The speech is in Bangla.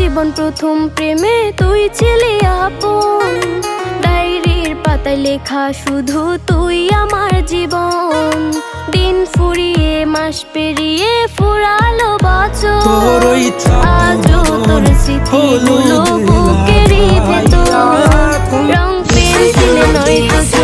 জীবন প্রথম প্রেমে তুই ছিলি আপন, ডায়েরির পাতায় লেখা শুধু তুই আমার জীবন। দিন ফুরিয়ে মাস পেরিয়ে ফুরালো বছর, আজও তোর স্মৃতিগুলো বুকেরই ভেতর। রং পেন্সিলে নয় তো